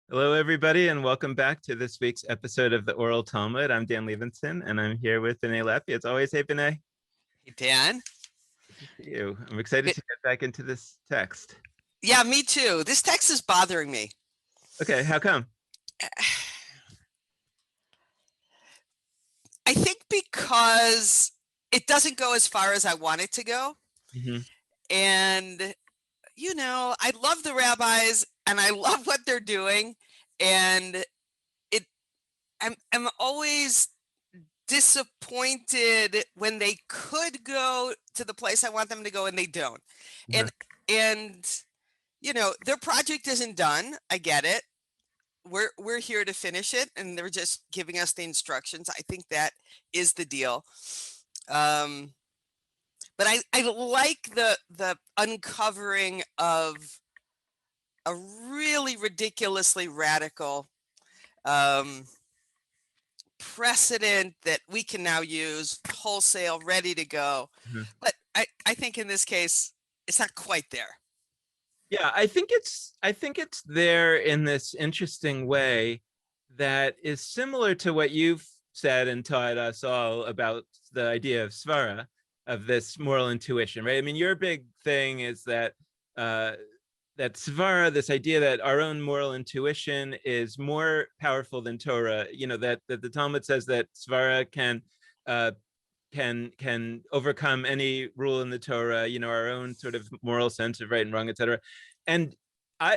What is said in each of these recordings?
Hello, everybody, and welcome back to this week's episode of the Oral Talmud. I'm Dan Levinson, and I'm here with B'nai Lepi. As always, hey, B'nai. Hey, Dan. Good to see you. I'm excited It- to get back into this text. yeah, me too. This text is bothering me. Okay, how come? I think because it doesn't go as far as I want it to go. Hmm. And, I love the rabbis and I love what they're doing. And it I'm always disappointed when they could go to the place I want them to go and they don't. Uh-huh. And and their project isn't done. I get it. We're here to finish it, and they're just giving us the instructions. I think that is the deal. Um, but I like the uncovering of a really ridiculously radical um, precedent that we can now use wholesale, ready to go. Uh-huh. But I think in this case, it's not quite there. Yeah, I think it's there in this interesting way that is similar to what you've said and taught us all about the idea of svara, of this moral intuition, right? I mean, your big thing is uh, that svara, this idea that our own moral intuition is more powerful than Torah. That the Talmud says that svara uh, can overcome any rule in the Torah, our own sort of moral sense of right and wrong, etc. And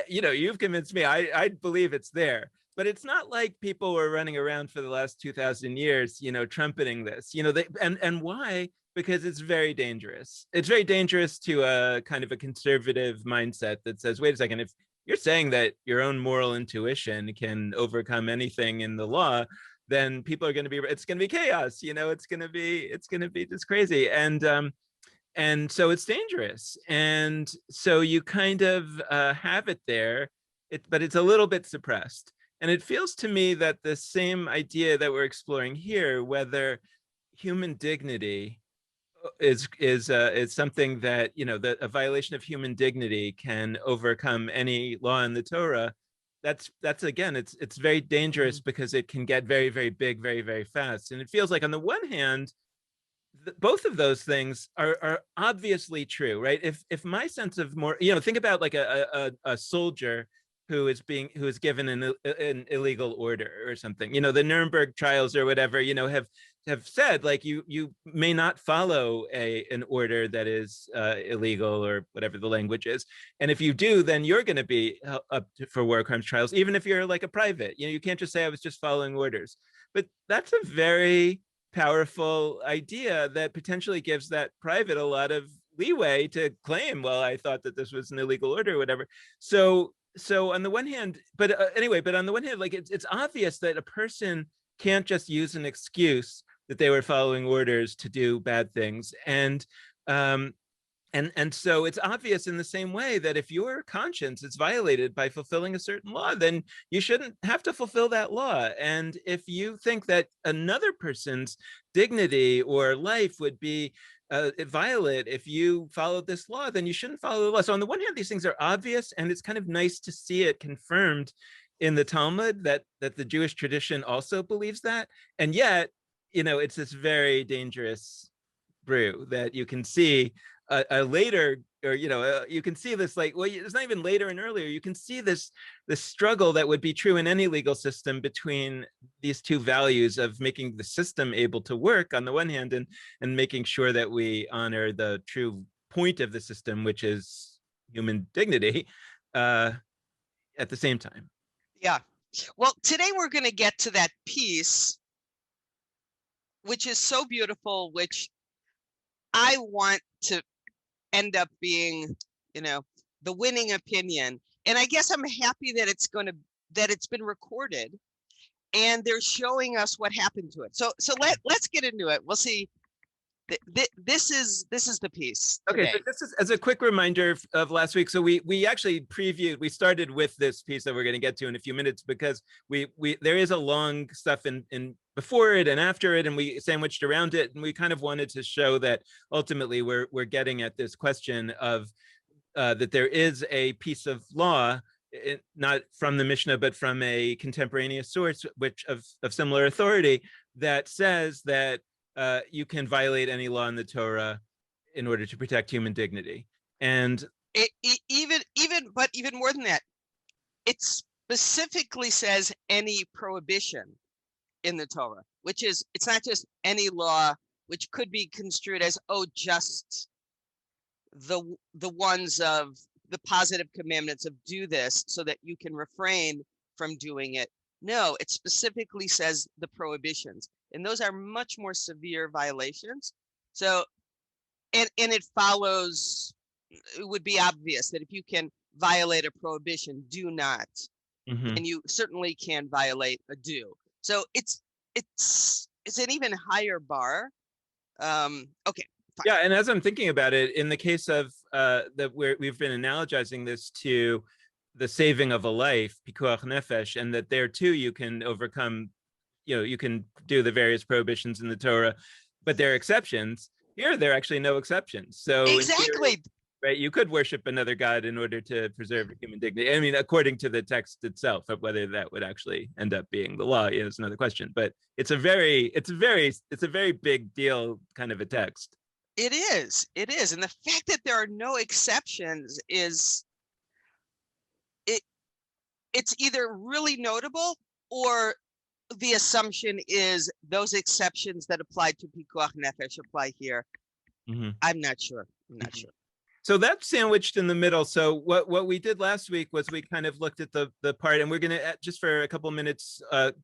you've convinced me. I believe it's there, but it's not like people were running around for the last 2,000 years, trumpeting this. And why? Because it's very dangerous. It's very dangerous to a kind of a conservative mindset that says, wait a second, if you're saying that your own moral intuition can overcome anything in the law, then people are going to be, it's going to be chaos. It's going to be just crazy. And so it's dangerous. And so you kind of have it there, but it's a little bit suppressed. And it feels to me that the same idea that we're exploring here, whether human dignity is something that, that a violation of human dignity can overcome any law in the Torah. That's again, it's very dangerous Mhm. because it can get very, very big very, very fast. And it feels like on the one hand, both of those things are obviously true, right? If my sense of more, think about like a soldier who is given an illegal order or something. The Nuremberg trials or whatever, have said like you may not follow an order that is illegal or whatever the language is, and if you do, then you're going to be up for war crimes trials, even if you're like a private. You can't just say I was just following orders. But that's a very powerful idea that potentially gives that private a lot of leeway to claim, well, I thought that this was an illegal order or whatever. So on the one hand, but on the one hand, like it's obvious that a person can't just use an excuse that they were following orders to do bad things. Um and so it's obvious in the same way that if your conscience is violated by fulfilling a certain law, then you shouldn't have to fulfill that law. And if you think that another person's dignity or life would be violate if you followed this law, then you shouldn't follow the law. So on the one hand, these things are obvious, and it's kind of nice to see it confirmed in the Talmud that the Jewish tradition also believes that. And yet, it's this very dangerous brew that you can see a later, or you can see this, like, well, it's not even later and earlier, you can see this struggle that would be true in any legal system between these two values of making the system able to work on the one hand, and making sure that we honor the true point of the system, which is human dignity, uh, at the same time. Yeah. Well, today we're going to get to that piece, which is so beautiful, which I want to end up being, the winning opinion. And I guess I'm happy that it's been recorded and they're showing us what happened to it. So let's get into it. We'll see. This is the piece Okay, so today. this is as a quick reminder of last week. So we actually previewed. We started with this piece that we're going to get to in a few minutes, because we there is a long stuff in before it and after it, and we sandwiched around it, and we kind of wanted to show that ultimately we're getting at this question of that there is a piece of law not from the Mishnah, but from a contemporaneous source, which of similar authority, that says that you can violate any law in the Torah in order to protect human dignity. And even more than that, it specifically says any prohibition in the Torah, which is, it's not just any law, which could be construed as, oh, just the ones of the positive commandments of do this so that you can refrain from doing it. No, it specifically says the prohibitions, and those are much more severe violations. So, and it follows, it would be obvious that if you can violate a prohibition, do not, and you certainly can violate a do. So it's an even higher bar. Okay. Fine. Yeah, and as I'm thinking about it, in the case of that, we've been analogizing this to the saving of a life, pikuach nefesh, and that there too you can overcome, you can do the various prohibitions in the Torah, but there are exceptions. Here, there are actually no exceptions. So exactly. Theory, right, you could worship another god in order to preserve human dignity. I mean, according to the text itself, whether that would actually end up being the law is another question. But it's a very big deal kind of a text. It is, and the fact that there are no exceptions is, it's either really notable, or the assumption is those exceptions that apply to pikuach nefesh apply here. I'm not sure. Sure. So that's sandwiched in the middle. So what we did last week was we kind of looked at the part, and we're going to, just for a couple minutes,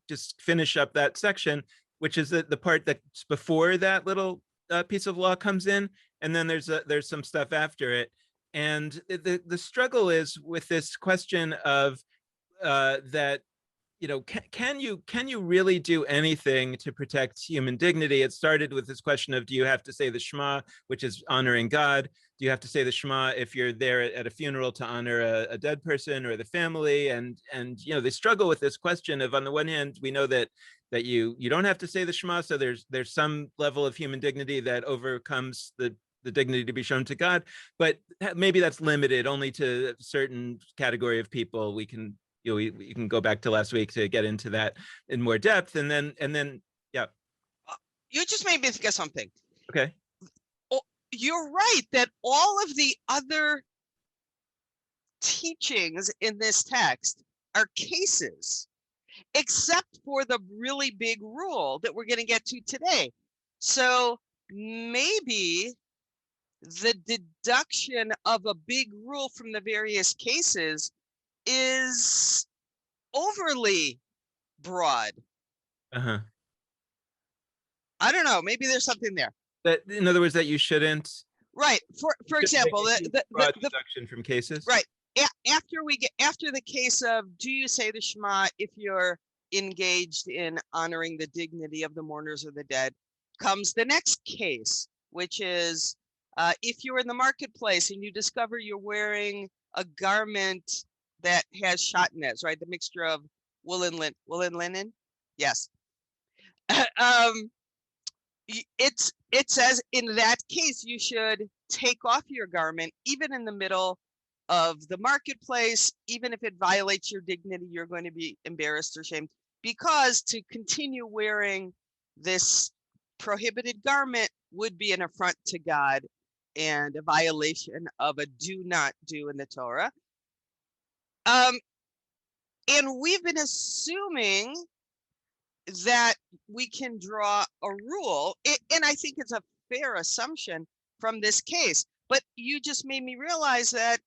just finish up that section, which is the part that's before that little piece of law comes in, and then there's some stuff after it. And the struggle is with this question of that, can you really do anything to protect human dignity? It started with this question of, do you have to say the Shema, which is honoring God? Do you have to say the Shema if you're there at a funeral to honor a dead person or the family? And they struggle with this question of, on the one hand, we know that you don't have to say the Shema, so there's some level of human dignity that overcomes the dignity to be shown to God, but maybe that's limited only to a certain category of people. We can you can go back to last week to get into that in more depth, and then yeah. You just made me think of something. Okay. Oh, you're right that all of the other teachings in this text are cases, except for the really big rule that we're going to get to today. So maybe the deduction of a big rule from the various cases is overly broad. I don't know. Maybe there's something there. That, in other words, that you shouldn't. Right. For example, the deduction from cases. Right. After the case of, do you say the Shema if you're engaged in honoring the dignity of the mourners or the dead, comes the next case, which is if you're in the marketplace and you discover you're wearing a garment that has shatnez, right? The mixture of wool and linen. Yes. It says in that case, you should take off your garment, even in the middle of the marketplace, even if it violates your dignity, you're going to be embarrassed or shamed, because to continue wearing this prohibited garment would be an affront to God and a violation of a do not do in the Torah. And we've been assuming that we can draw a rule, and I think it's a fair assumption from this case, but you just made me realize that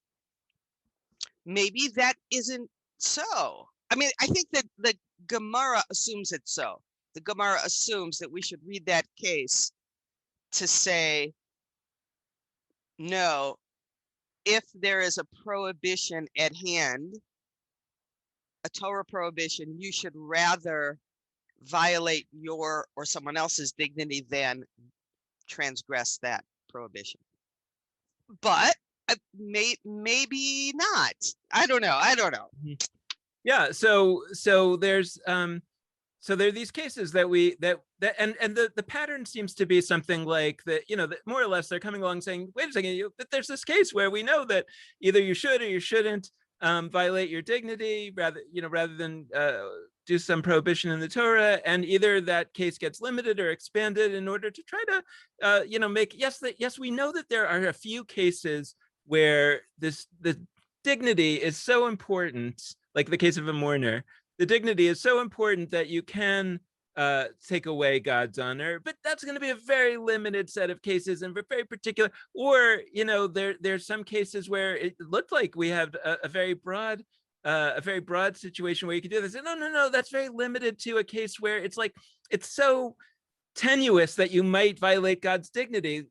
maybe that isn't so. I mean, I think that the Gemara assumes it's so. The Gemara assumes that we should read that case to say, no, if there is a prohibition at hand, a Torah prohibition, you should rather violate your or someone else's dignity than transgress that prohibition. But maybe not. I don't know. Yeah. So there's so there are these cases that and the pattern seems to be something like that, that more or less they're coming along saying, wait a second, there's this case where we know that either you should or you shouldn't, violate your dignity rather than do some prohibition in the Torah, and either that case gets limited or expanded in order to try to make yes, we know that there are a few cases where the dignity is so important, like the case of a mourner. The dignity is so important that you can take away God's honor, but that's going to be a very limited set of cases and very particular. Or there's some cases where it looked like we have a very broad situation where you could do this. No, that's very limited to a case where it's so tenuous that you might violate God's dignity.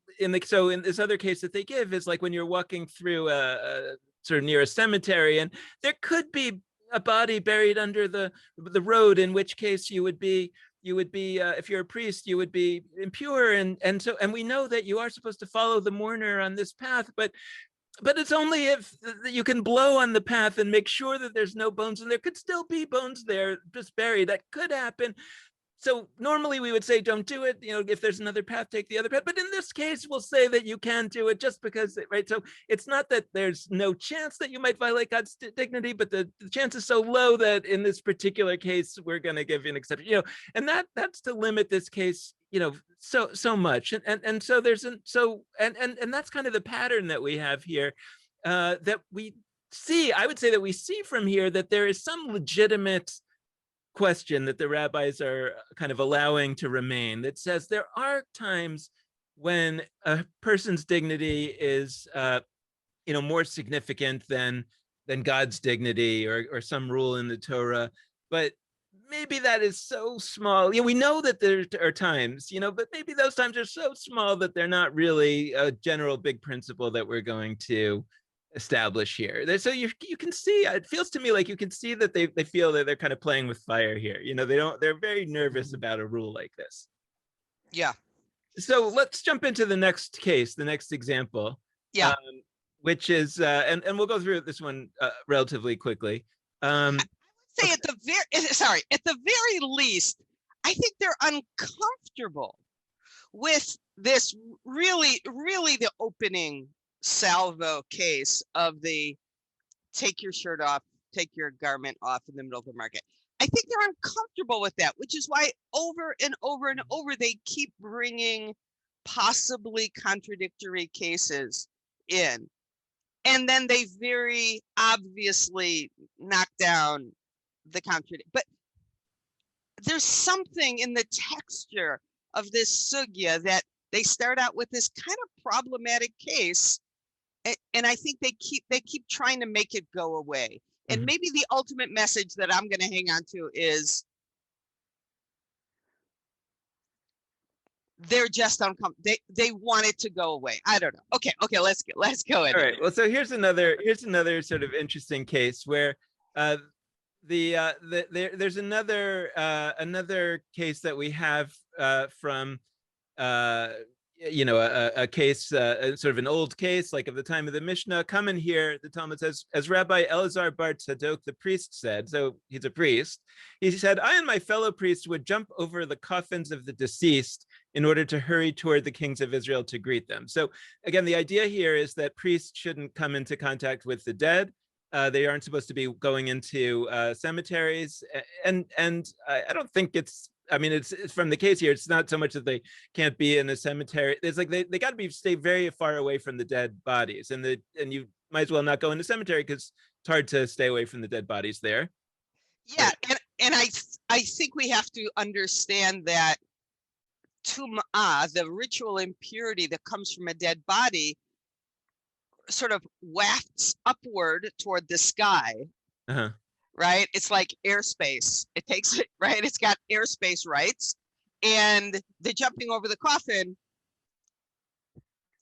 So in this other case that they give is like when you're walking through a sort of near a cemetery, and there could be a body buried under the road, in which case you would be if you're a priest, you would be impure, and we know that you are supposed to follow the mourner on this path, but it's only if you can blow on the path and make sure that there's no bones, and there could still be bones there just buried. That could happen. So normally we would say don't do it. If there's another path, take the other path. But in this case, we'll say that you can do it just because, right? So it's not that there's no chance that you might violate God's dignity, but the chance is so low that in this particular case, we're going to give you an exception. And that's to limit this case, so much. And so and that's kind of the pattern that we have here, that we see. I would say that we see from here that there is some legitimate question that the rabbis are kind of allowing to remain, that says there are times when a person's dignity is more significant than God's dignity or some rule in the Torah, but maybe that is so small. We know that there are times, but maybe those times are so small that they're not really a general big principle that we're going to establish here. So you can see, it feels to me like you can see that they feel that they're kind of playing with fire here. They're very nervous about a rule like this. Yeah. So let's jump into the next case, the next example. Yeah. Which is and we'll go through this one relatively quickly. I would say at the very least, I think they're uncomfortable with this really the opening salvo case of the take your shirt off, take your garment off in the middle of the market. I think they're uncomfortable with that, which is why over and over and over they keep bringing possibly contradictory cases in. And then they very obviously knock down the contradiction. But there's something in the texture of this sugya that they start out with this kind of problematic case, and I think they keep trying to make it go away. And maybe the ultimate message that I'm going to hang on to is they're just uncomfortable. They want it to go away. I don't know. Okay, let's go. All right. Well, so here's another sort of interesting case where there's another case that we have from a case, sort of an old case, like of the time of the Mishnah. Come in here, the Talmud says, as Rabbi Elazar bar Tzadok, the priest, said, so he's a priest, he said, I and my fellow priests would jump over the coffins of the deceased in order to hurry toward the kings of Israel to greet them. So again, the idea here is that priests shouldn't come into contact with the dead. They aren't supposed to be going into cemeteries. And I don't think it's from the case here, it's not so much that they can't be in a cemetery. It's like they got to stay very far away from the dead bodies, and you might as well not go into cemetery because it's hard to stay away from the dead bodies there. Yeah, and I think we have to understand that tum'ah, the ritual impurity that comes from a dead body, sort of wafts upward toward the sky. Uh-huh. Right? It's like airspace. It takes it, right? It's got airspace rights. And the jumping over the coffin,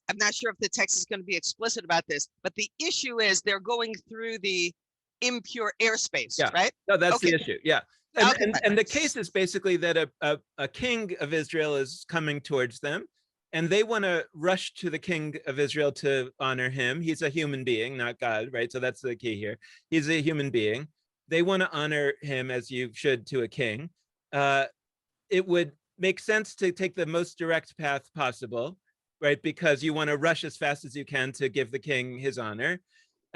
I'm not sure if the text is going to be explicit about this, but the issue is they're going through the impure airspace, right? No, that's the issue. Yeah. And the case is basically that a king of Israel is coming towards them, and they want to rush to the king of Israel to honor him. He's a human being, not God, right? So that's the key here. He's a human being. They want to honor him as you should to a king. It would make sense to take the most direct path possible, right? Because you want to rush as fast as you can to give the king his honor.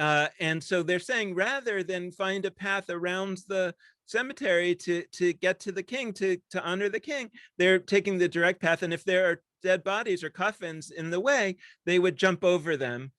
And so they're saying rather than find a path around the cemetery to get to the king, to honor the king, they're taking the direct path. And if there are dead bodies or coffins in the way, they would jump over them,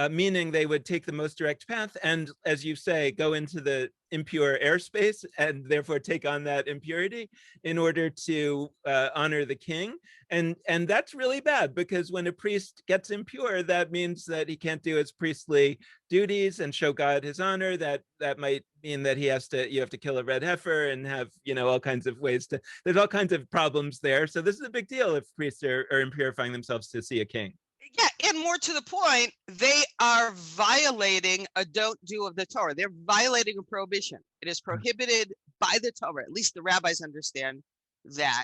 meaning they would take the most direct path and, as you say, go into the impure airspace and therefore take on that impurity in order to honor the king. And that's really bad, because when a priest gets impure, that means that he can't do his priestly duties and show God his honor. That might mean that you have to kill a red heifer and have, all kinds of ways to, there's all kinds of problems there. So this is a big deal if priests are impurifying themselves to see a king. Yeah, and more to the point, they are violating a don't do of the Torah. They're violating a prohibition. It is prohibited by the Torah. At least the rabbis understand that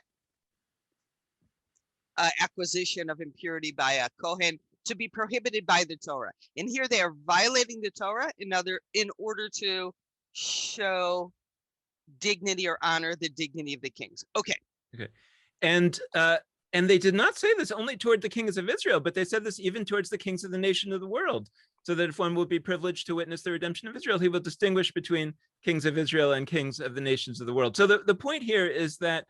acquisition of impurity by a Kohen to be prohibited by the Torah. And here they are violating the Torah in order to show dignity or honor the dignity of the kings. Okay. And they did not say this only toward the kings of Israel, but they said this even towards the kings of the nation of the world, so that if one will be privileged to witness the redemption of Israel, he will distinguish between kings of Israel and kings of the nations of the world. So the point here is that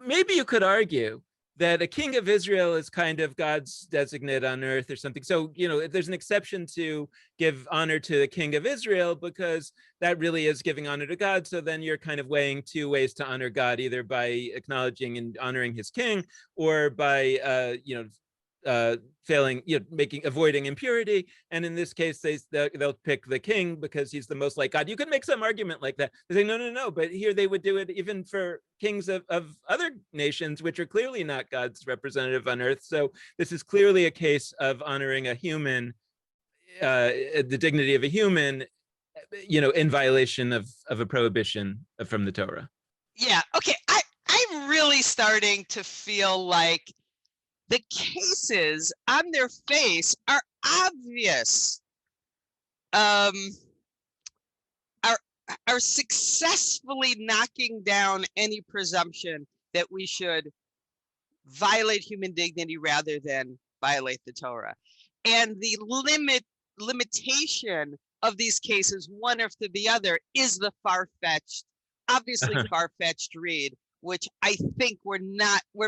maybe you could argue that a king of Israel is kind of God's designate on earth or something. So, there's an exception to give honor to the king of Israel, because that really is giving honor to God. So then you're kind of weighing two ways to honor God, either by acknowledging and honoring his king, or by, avoiding impurity. And in this case, they'll pick the king because he's the most like God. You could make some argument like that. They say, no, but here they would do it even for kings of other nations, which are clearly not God's representative on earth. So this is clearly a case of honoring a human, the dignity of a human, in violation of a prohibition from the Torah. Yeah, okay. I'm really starting to feel like the cases on their face are obvious, are successfully knocking down any presumption that we should violate human dignity rather than violate the Torah. And the limitation of these cases, one after the other, is the obviously far-fetched read, which I think we're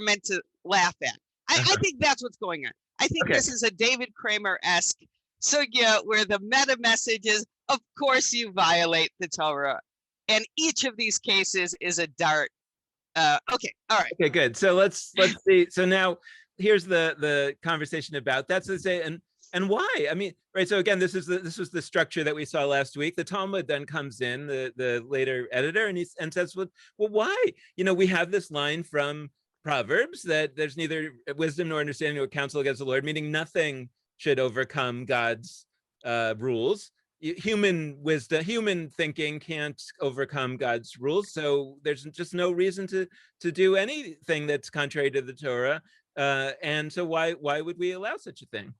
meant to laugh at. I think that's what's going on. I think this is a David Kramer-esque sugya where the meta message is, of course you violate the Torah. And each of these cases is a dart. Okay, all right. Okay, good. So let's see. So now here's the conversation about that. So to say, and why? I mean, right. So again, this was the structure that we saw last week. The Talmud then comes in, the later editor, and says, well, why? We have this line from Proverbs that there's neither wisdom nor understanding nor counsel against the Lord, meaning nothing should overcome God's rules. Human wisdom, human thinking can't overcome God's rules. So there's just no reason to do anything that's contrary to the Torah. And so why would we allow such a thing?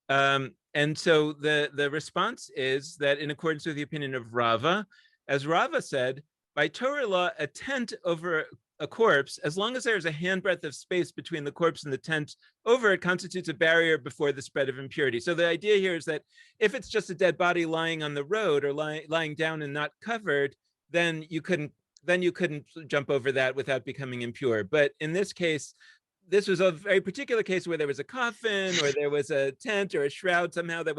And so the response is that, in accordance with the opinion of Rava, as Rava said, by Torah law, a tent over a corpse, as long as there's a handbreadth of space between the corpse and the tent over it, constitutes a barrier before the spread of impurity. So the idea here is that if it's just a dead body lying on the road or lying down and not covered, then you couldn't jump over that without becoming impure. But in this case, this was a very particular case where there was a coffin or there was a tent or a shroud. Somehow there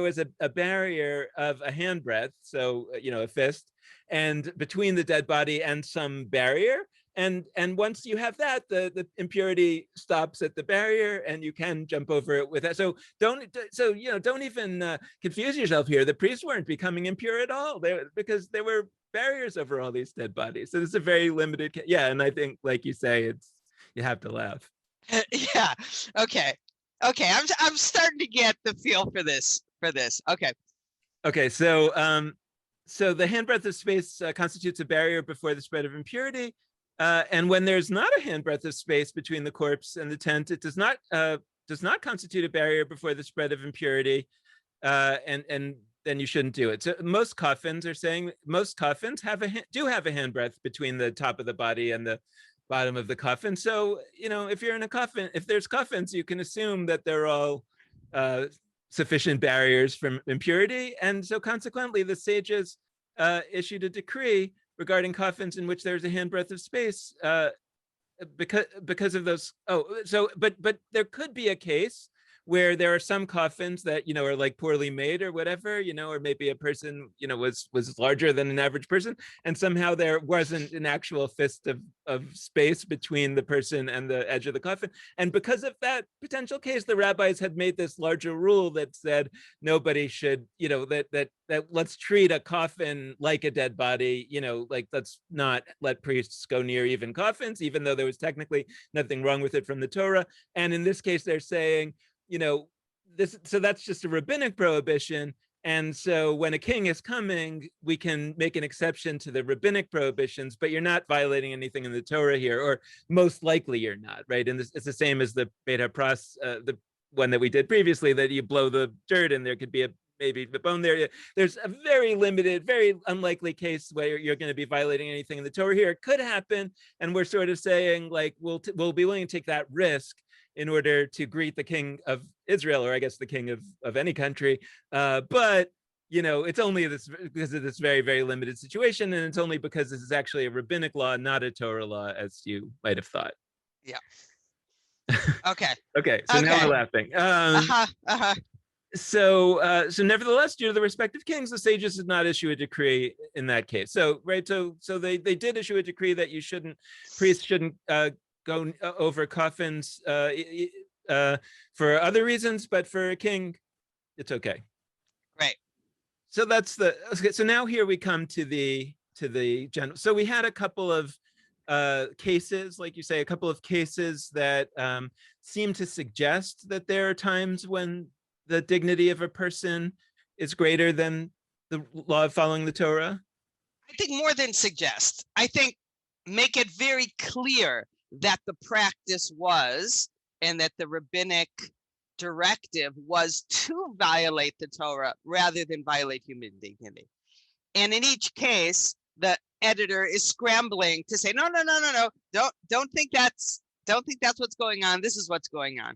was a barrier of a handbreadth, so a fist, and between the dead body and some barrier. And once you have that, the impurity stops at the barrier, and you can jump over it with that. So don't even confuse yourself here. The priests weren't becoming impure at all, because there were barriers over all these dead bodies. So this is a very limited case. Yeah, and I think, like you say, you have to laugh. Yeah. Okay. I'm starting to get the feel for this. Okay. So the handbreadth of space constitutes a barrier before the spread of impurity. And when there's not a handbreadth of space between the corpse and the tent, it does not constitute a barrier before the spread of impurity. And then you shouldn't do it. So most coffins do have a handbreadth between the top of the body and the bottom of the coffin. So, if you're in a coffin, if there's coffins, you can assume that they're all sufficient barriers from impurity. And so consequently, the sages issued a decree regarding coffins in which there's a handbreadth of space because of those. But there could be a case where there are some coffins that are like poorly made or whatever, or maybe a person was larger than an average person, and somehow there wasn't an actual fist of space between the person and the edge of the coffin. And because of that potential case, the rabbis had made this larger rule that said nobody should, that let's treat a coffin like a dead body, like let's not let priests go near even coffins, even though there was technically nothing wrong with it from the Torah. And in this case, they're saying, so that's just a rabbinic prohibition. And so when a king is coming, we can make an exception to the rabbinic prohibitions, but you're not violating anything in the Torah here, or most likely you're not, right? And it's the same as the Beit HaPras, the one that we did previously, that you blow the dirt and there could be maybe the bone there. There's a very limited, very unlikely case where you're going to be violating anything in the Torah here. It could happen, and we're sort of saying, like, we'll be willing to take that risk in order to greet the king of Israel, or I guess the king of any country. But, it's only because of this very, very limited situation. And it's only because this is actually a rabbinic law, not a Torah law, as you might have thought. Yeah. Okay. Okay. So now we're laughing. So nevertheless, due to the respective kings, the sages did not issue a decree in that case. So, right. So they did issue a decree that priests shouldn't go over coffins for other reasons, but for a king, it's okay. Right. So that's okay. So now here we come to the general. So we had a couple of cases, like you say, a couple of cases that seem to suggest that there are times when the dignity of a person is greater than the law of following the Torah. I think more than suggest. I think make it very clear that the practice was, and that the rabbinic directive was, to violate the Torah rather than violate human dignity. And in each case, the editor is scrambling to say, no, don't think that's what's going on. This is what's going on.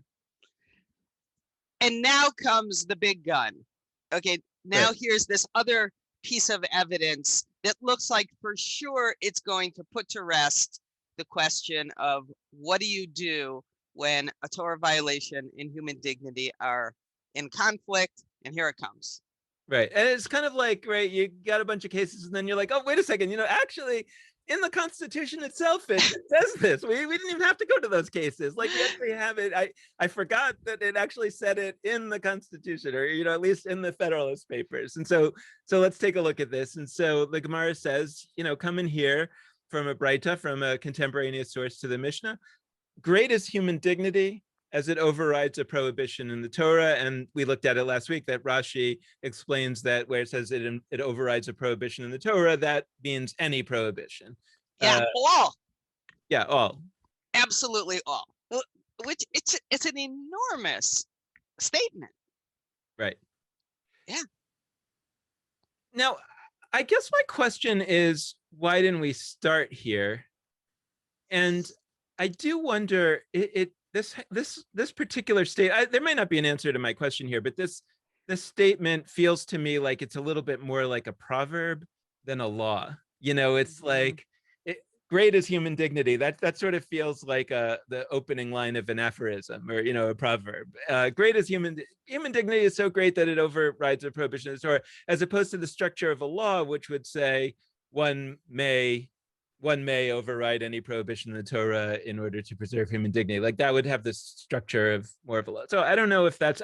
And now comes the big gun. Okay, now Right. Here's this other piece of evidence that looks like for sure it's going to put to rest the question of what do you do when a Torah violation and human dignity are in conflict, and here it comes. Right. And it's kind of like, right, you got a bunch of cases and then you're like, oh, wait a second, actually in the Constitution itself, it says this. We didn't even have to go to those cases. Like, yes, we have it. I forgot that it actually said it in the Constitution, or, at least in the Federalist Papers. And so let's take a look at this. And so the Gemara says, come in here from a Braita, from a contemporaneous source to the Mishnah. Great is human dignity, as it overrides a prohibition in the Torah. And we looked at it last week that Rashi explains that where it says it overrides a prohibition in the Torah, that means any prohibition. Yeah, all. Yeah, all. Absolutely all. Which it's an enormous statement. Right. Yeah. Now, I guess my question is, why didn't we start here? And I do wonder, this particular there may not be an answer to my question here, but this statement feels to me like it's a little bit more like a proverb than a law. It's like, great is human dignity. That sort of feels like the opening line of an aphorism, or a proverb. Great is human dignity is so great that it overrides a prohibition of the Torah, as opposed to the structure of a law, which would say one may override any prohibition in the Torah in order to preserve human dignity. Like, that would have the structure of more of a law. So I don't know if that's,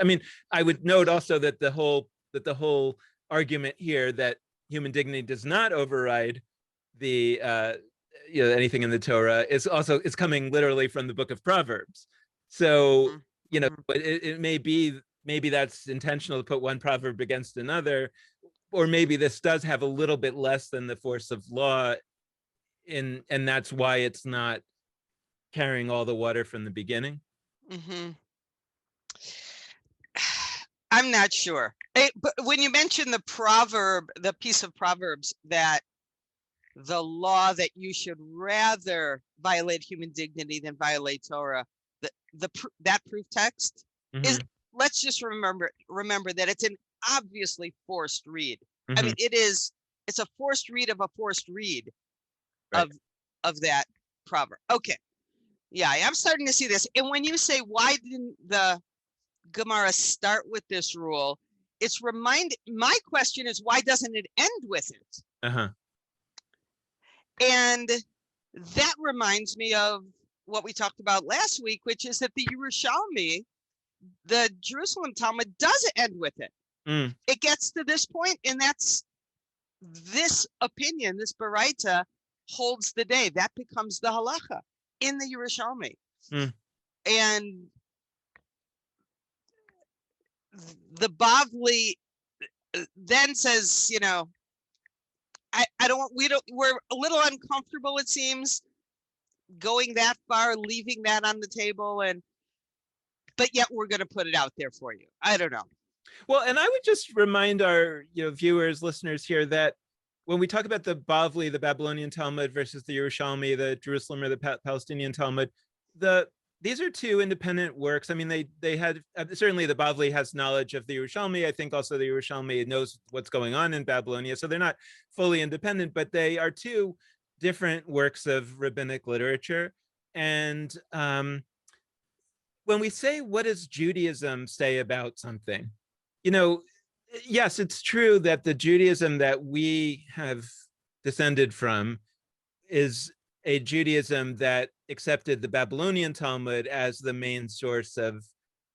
I would note also that the whole argument here that human dignity does not override the anything in the Torah is coming literally from the book of Proverbs. So, it may be, maybe that's intentional to put one proverb against another, or maybe this does have a little bit less than the force of law, and that's why it's not carrying all the water from the beginning. Mm-hmm. I'm not sure. But when you mention the piece of Proverbs that the law that you should rather violate human dignity than violate Torah, that proof text is let's just remember that it's an obviously forced read. I Mm-hmm. mean, it's a forced read of a forced read Right. of that proverb. Okay. Yeah, I'm starting to see this. And when you say, why didn't the Gemara start with this rule? My question is, why doesn't it end with it? Uh-huh. And that reminds me of what we talked about last week, which is that the Yerushalmi, the Jerusalem Talmud, does end with it. Mm. It gets to this point, and that's this opinion, this Baraita holds the day. That becomes the halacha in the Yerushalmi. Mm. And the Bavli then says, we're a little uncomfortable, it seems, going that far, leaving that on the table, but yet we're going to put it out there for you. I don't know. Well, and I would just remind our viewers, listeners here that when we talk about the Bavli, the Babylonian Talmud versus the Yerushalmi, the Jerusalem or the Palestinian Talmud, these are two independent works. I mean, they had certainly the Bavli has knowledge of the Yerushalmi. I think also the Yerushalmi knows what's going on in Babylonia, so they're not fully independent, but they are two different works of rabbinic literature. And when we say, what does Judaism say about something? Yes, it's true that the Judaism that we have descended from is a Judaism that accepted the Babylonian Talmud as the main source of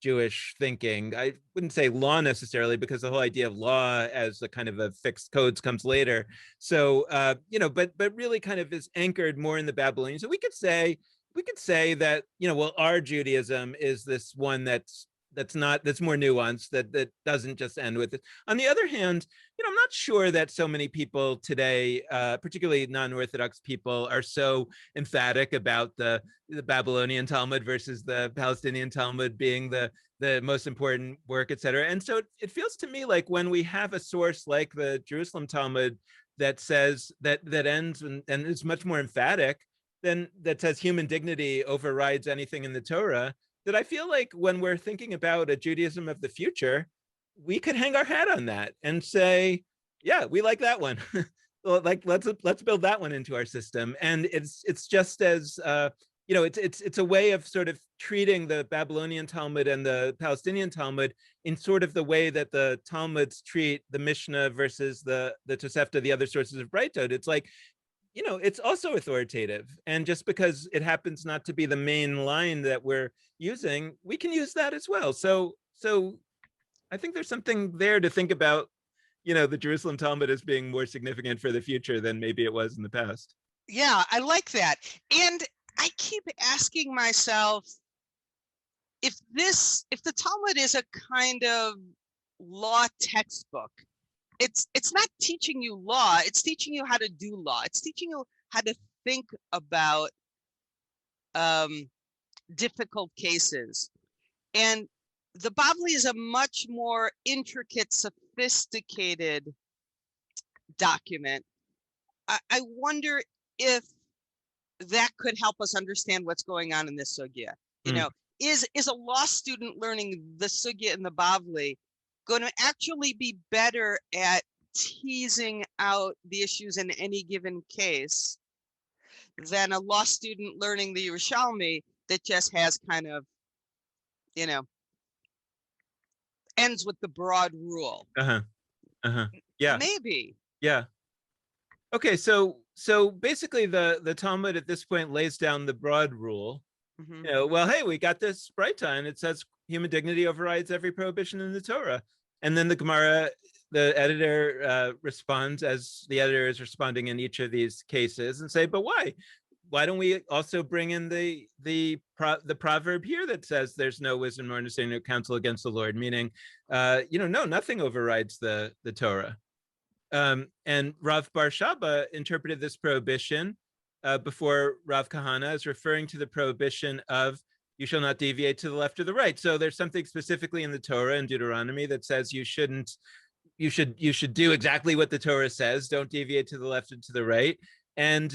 Jewish thinking. I wouldn't say law necessarily, because the whole idea of law as a kind of a fixed codes comes later. So, but really kind of is anchored more in the Babylonian. So we could say that, well, our Judaism is this one that's more nuanced, that doesn't just end with it. On the other hand, I'm not sure that so many people today, particularly non-Orthodox people, are so emphatic about the Babylonian Talmud versus the Palestinian Talmud being the most important work, et cetera. And so it feels to me like when we have a source like the Jerusalem Talmud that says that ends and is much more emphatic, then that says human dignity overrides anything in the Torah, that I feel like when we're thinking about a Judaism of the future, we could hang our hat on that and say, yeah, we like that one. Like let's build that one into our system. And it's just as it's a way of sort of treating the Babylonian Talmud and the Palestinian Talmud in sort of the way that the Talmuds treat the Mishnah versus the Tosefta, the other sources of Braitot. It's like, it's also authoritative. And just because it happens not to be the main line that we're using, we can use that as well. So I think there's something there to think about, the Jerusalem Talmud as being more significant for the future than maybe it was in the past. Yeah, I like that. And I keep asking myself, if the Talmud is a kind of law textbook, it's not teaching you law, it's teaching you how to do law. It's teaching you how to think about difficult cases. And the Bavli is a much more intricate, sophisticated document. I wonder if that could help us understand what's going on in this sugya. Is a law student learning the sugya in the Bavli going to actually be better at teasing out the issues in any given case than a law student learning the Yerushalmi that just has kind of, ends with the broad rule? Yeah. Maybe. Yeah. Okay, so basically the Talmud at this point lays down the broad rule. Well, hey, we got this Braita, and it says human dignity overrides every prohibition in the Torah. And then the Gemara, the editor responds, as the editor is responding in each of these cases, and say, but why? Why don't we also bring in the proverb here that says there's no wisdom nor understanding or counsel against the Lord, meaning, no, nothing overrides the Torah. And Rav Bar Shaba interpreted this prohibition before Rav Kahana as referring to the prohibition of you shall not deviate to the left or the right. So there's something specifically in the Torah and Deuteronomy that says you should do exactly what the Torah says. Don't deviate to the left and to the right. And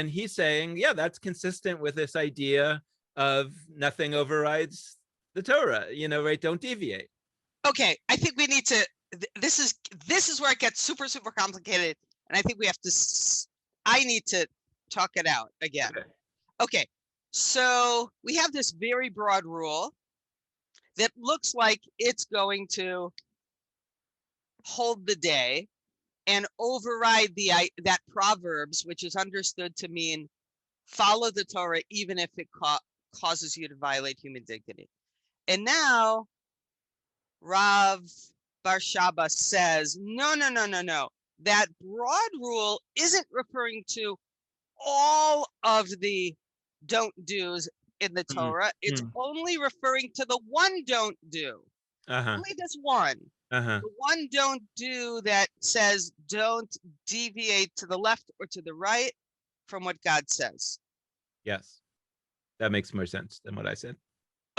he's saying, yeah, that's consistent with this idea of nothing overrides the Torah, right? Don't deviate. Okay, I think we need to. This is where it gets super super complicated, and I think we have to. I need to talk it out again. Okay, so we have this very broad rule that looks like it's going to hold the day and override that Proverbs, which is understood to mean follow the Torah even if it causes you to violate human dignity. And now Rav Barshaba says, no. That broad rule isn't referring to all of the don't do's in the Torah. It's only referring to the one don't do. Only this one. The one don't do that says don't deviate to the left or to the right from what God says. Yes, that makes more sense than what I said.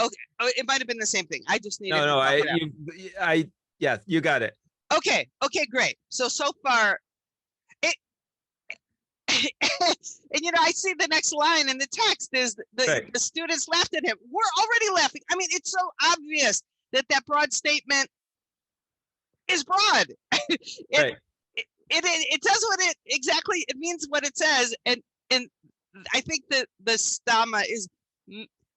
Okay, it might have been the same thing. I just needed no, to yes, you got it. Okay, great. So far, it, and I see the next line in the text is the students laughed at him. We're already laughing. I mean, it's so obvious that broad statement is broad. It does what it means what it says, and I think that the Stama is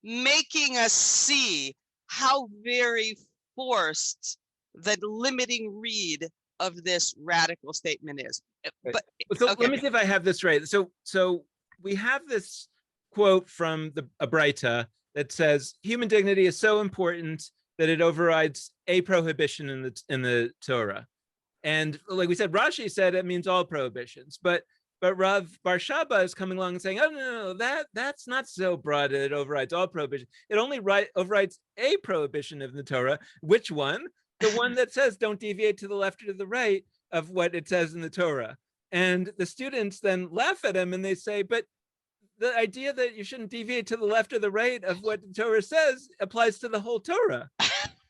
making us see how very forced the limiting read of this radical statement is. But so let me see if I have this right. So we have this quote from a Braita that says human dignity is so important that it overrides a prohibition in the Torah. And like we said, Rashi said it means all prohibitions, but Rav Barshaba is coming along and saying, oh, no, that's not so broad that it overrides all prohibitions. It only overrides a prohibition of the Torah. Which one? The one that says don't deviate to the left or to the right of what it says in the Torah. And the students then laugh at him and they say, but the idea that you shouldn't deviate to the left or the right of what the Torah says applies to the whole Torah.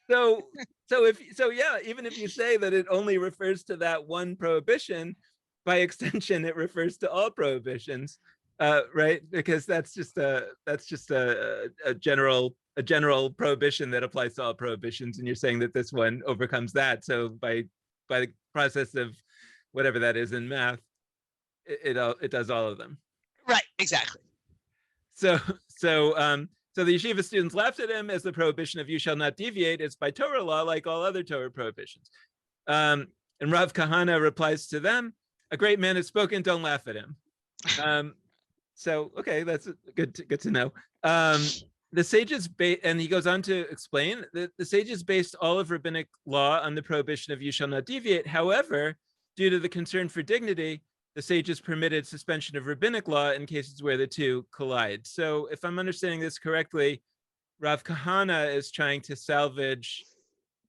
So even if you say that it only refers to that one prohibition, by extension, it refers to all prohibitions, right? Because that's just a general prohibition that applies to all prohibitions, and you're saying that this one overcomes that. So by the process of whatever that is in math, it does all of them. Right. Exactly. So the yeshiva students laughed at him as the prohibition of you shall not deviate is by Torah law, like all other Torah prohibitions. And Rav Kahana replies to them, a great man has spoken, don't laugh at him. So, okay, that's good to know. The sages, and he goes on to explain that the sages based all of rabbinic law on the prohibition of you shall not deviate. However, due to the concern for dignity, the sages permitted suspension of rabbinic law in cases where the two collide. So if I'm understanding this correctly, Rav Kahana is trying to salvage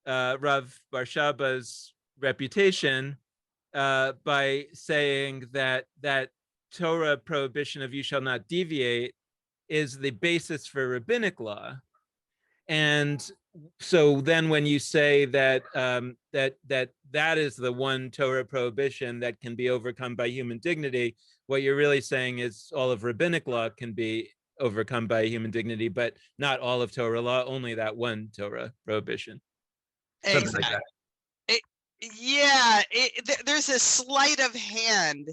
Rav Barshaba's reputation by saying that Torah prohibition of you shall not deviate is the basis for rabbinic law. And so then when you say that that is the one Torah prohibition that can be overcome by human dignity, what you're really saying is all of rabbinic law can be overcome by human dignity, but not all of Torah law, only that one Torah prohibition. Something like that. There's a sleight of hand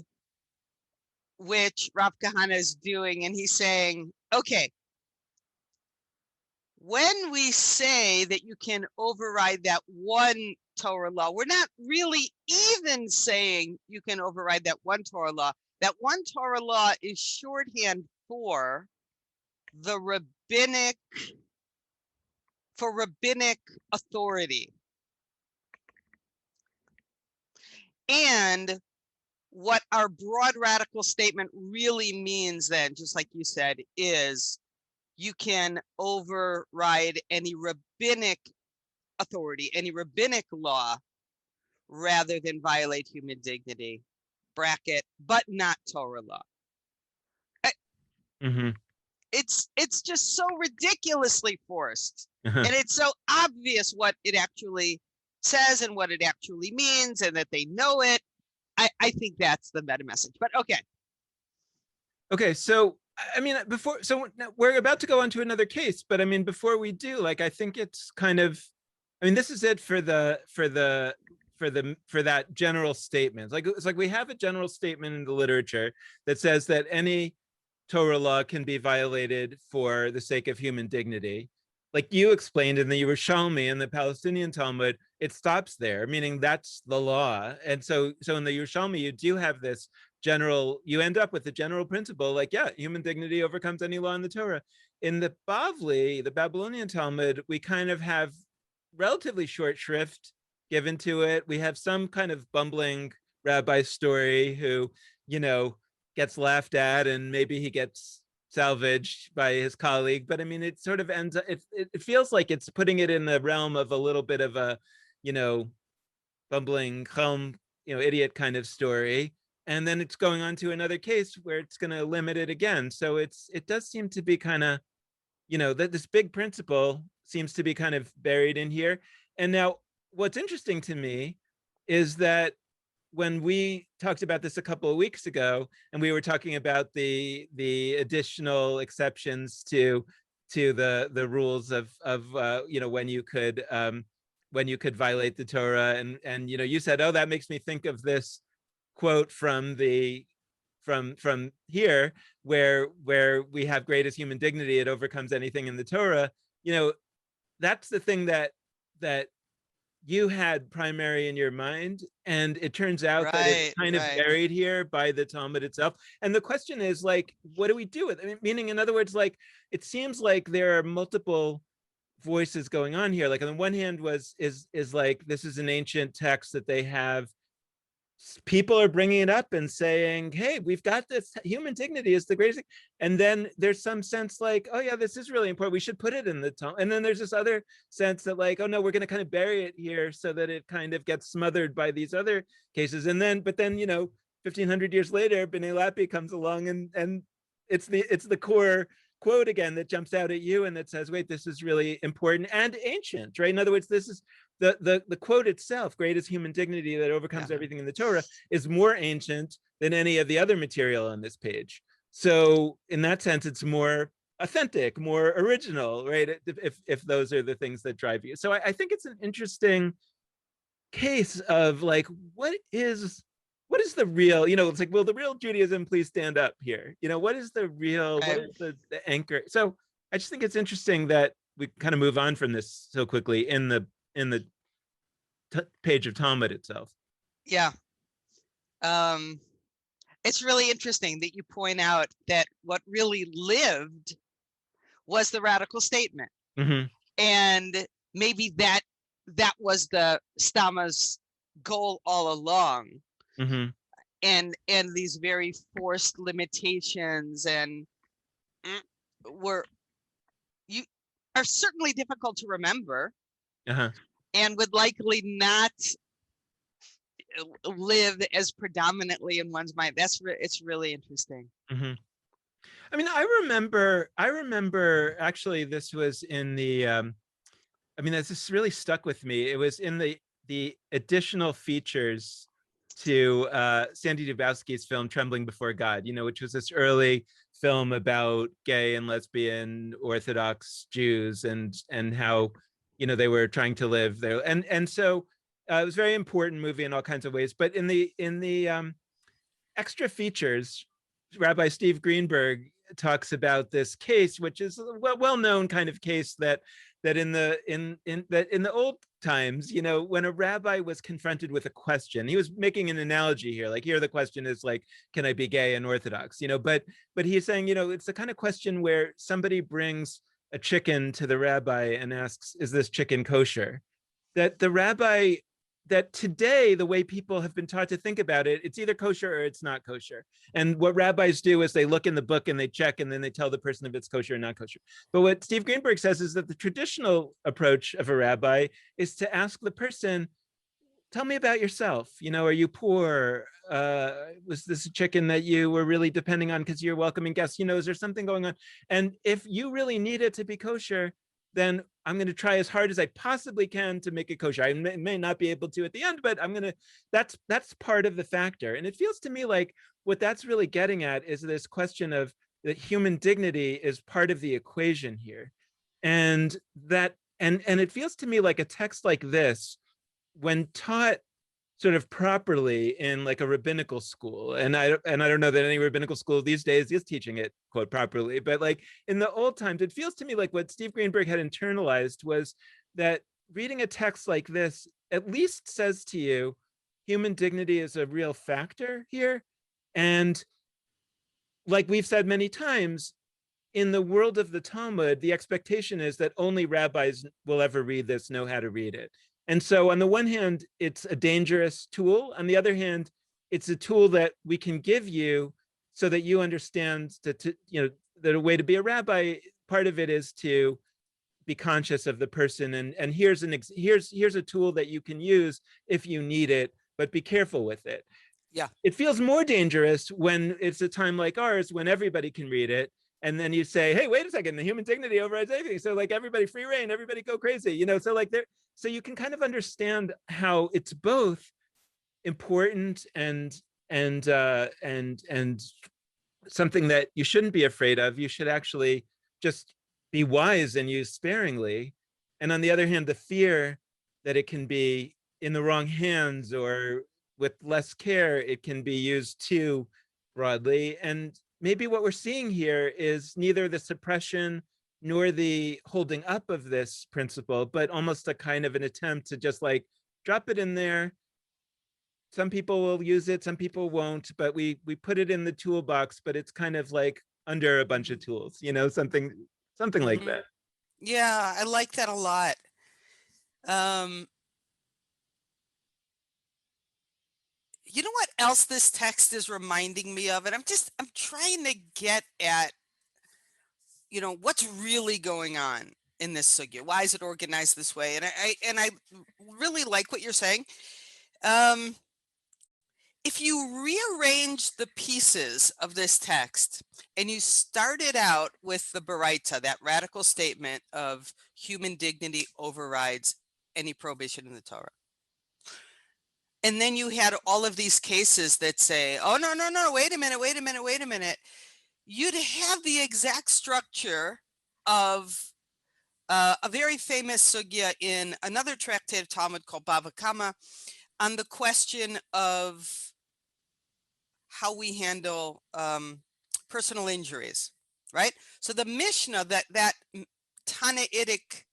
which Rav Kahana is doing, and he's saying, okay, when we say that you can override that one Torah law, we're not really even saying you can override that one Torah law. That one Torah law is shorthand for the rabbinic authority. And what our broad radical statement really means then, just like you said, is you can override any rabbinic authority, any rabbinic law, rather than violate human dignity, bracket, but not Torah law. It's just so ridiculously forced. And it's so obvious what it actually says and what it actually means, and that they know it. I think that's the meta message, but okay. So I mean, before, so we're about to go on to another case, but I mean, before we do, like, I think it's kind of, I mean, this is it for for that general statement. Like, it's like we have a general statement in the literature that says that any Torah law can be violated for the sake of human dignity. Like you explained in the Yerushalmi and the Palestinian Talmud, it stops there, meaning that's the law. And so in the Yerushalmi, you do have this general, you end up with the general principle, like, yeah, human dignity overcomes any law in the Torah. In the Bavli, the Babylonian Talmud, we kind of have relatively short shrift given to it. We have some kind of bumbling rabbi story who, you know, gets laughed at and maybe he gets salvaged by his colleague. But I mean, it sort of ends up, it feels like it's putting it in the realm of a little bit of a, you know, bumbling home, you know, idiot kind of story. And then it's going on to another case where it's going to limit it again. So it does seem to be kind of, you know, that this big principle seems to be kind of buried in here. And now what's interesting to me is that when we talked about this a couple of weeks ago, and we were talking about the additional exceptions to the rules of you know, when you could violate the Torah, and you know, you said, oh, that makes me think of this quote from the from here where we have greatest human dignity, it overcomes anything in the Torah. You know, that's the thing that you had primary in your mind, and it turns out that it's Right, kind of right. buried here by the Talmud itself. And the question is, like, what do we do with it? I mean, meaning, in other words, like, it seems like there are multiple voices going on here. Like, on the one hand, is like, this is an ancient text that they have, people are bringing it up and saying, hey, we've got this, human dignity is the greatest thing. And then there's some sense like, oh yeah, this is really important, we should put it in the tone. And then there's this other sense that, like, oh no, we're going to kind of bury it here so that it kind of gets smothered by these other cases. And then, but then, you know, 1500 years later, B'nai Lappi comes along, and it's the core quote again that jumps out at you and that says, wait, this is really important and ancient, right? In other words, this is the quote itself, greatest human dignity that Yeah. overcomes everything in the Torah, is more ancient than any of the other material on this page. So in that sense, it's more authentic, more original, right? If those are the things that drive you. So I think it's an interesting case of, like, what is the real, you know, it's like, will the real Judaism please stand up here? You know, what is the real, what Right. is the anchor? So I just think it's interesting that we kind of move on from this so quickly in the page of Talmud itself. Yeah. Um, it's really interesting that you point out that what really lived was the radical statement. Mm-hmm. And maybe that was the Stama's goal all along. Mm-hmm. And these very forced limitations and were you are certainly difficult to remember, Uh-huh. and would likely not live as predominantly in one's mind. It's really interesting. Mm-hmm. I mean, I remember actually, this was in the I mean, this really stuck with me. It was in the additional features to Sandy Dubowski's film Trembling Before God, you know, which was this early film about gay and lesbian Orthodox Jews, and how, you know, they were trying to live there. And so it was a very important movie in all kinds of ways. But in the extra features, Rabbi Steve Greenberg talks about this case, which is a well-known kind of case that in the old times, you know, when a rabbi was confronted with a question, he was making an analogy here. Like, here the question is like, can I be gay and Orthodox? You know, but he's saying, you know, it's the kind of question where somebody brings a chicken to the rabbi and asks, is this chicken kosher? That the rabbi, that today, the way people have been taught to think about it, it's either kosher or it's not kosher. And what rabbis do is they look in the book and they check, and then they tell the person if it's kosher or not kosher. But what Steve Greenberg says is that the traditional approach of a rabbi is to ask the person, tell me about yourself. You know, are you poor? Was this a chicken that you were really depending on because you're welcoming guests? You know, is there something going on? And if you really need it to be kosher, then I'm going to try as hard as I possibly can to make it kosher. I may not be able to at the end, but I'm going to, that's part of the factor. And it feels to me like what that's really getting at is this question of that human dignity is part of the equation here. And that and it feels to me like a text like this, when taught sort of properly in like a rabbinical school, and I don't know that any rabbinical school these days is teaching it quote properly, but like in the old times, it feels to me like what Steve Greenberg had internalized was that reading a text like this at least says to you human dignity is a real factor here. And like we've said many times, in the world of the Talmud, the expectation is that only rabbis will ever read this, know how to read it. And so, on the one hand, it's a dangerous tool. On the other hand, it's a tool that we can give you so that you understand that, that a way to be a rabbi, part of it is to be conscious of the person. And here's a tool that you can use if you need it, but be careful with it. Yeah. It feels more dangerous when it's a time like ours when everybody can read it. And then you say, hey, wait a second, the human dignity overrides everything. So like everybody free reign, everybody go crazy, so like there, so you can kind of understand how it's both important and something that you shouldn't be afraid of. You should actually just be wise and use sparingly. And on the other hand, the fear that it can be in the wrong hands or with less care, it can be used too broadly. And maybe what we're seeing here is neither the suppression nor the holding up of this principle, but almost a kind of an attempt to just like drop it in there. Some people will use it, some people won't, but we put it in the toolbox, but it's kind of like under a bunch of tools, something like that. Yeah, I like that a lot. You know what else this text is reminding me of? And I'm trying to get at, what's really going on in this sugya. Why is it organized this way? And I really like what you're saying. If you rearrange the pieces of this text and you started out with the Baraita, that radical statement of human dignity overrides any prohibition in the Torah. And then you had all of these cases that say, oh, no, wait a minute. You'd have the exact structure of a very famous sugya in another tractate of Talmud called Bava Kama on the question of how we handle personal injuries, right? So the Mishnah, that Tanaitic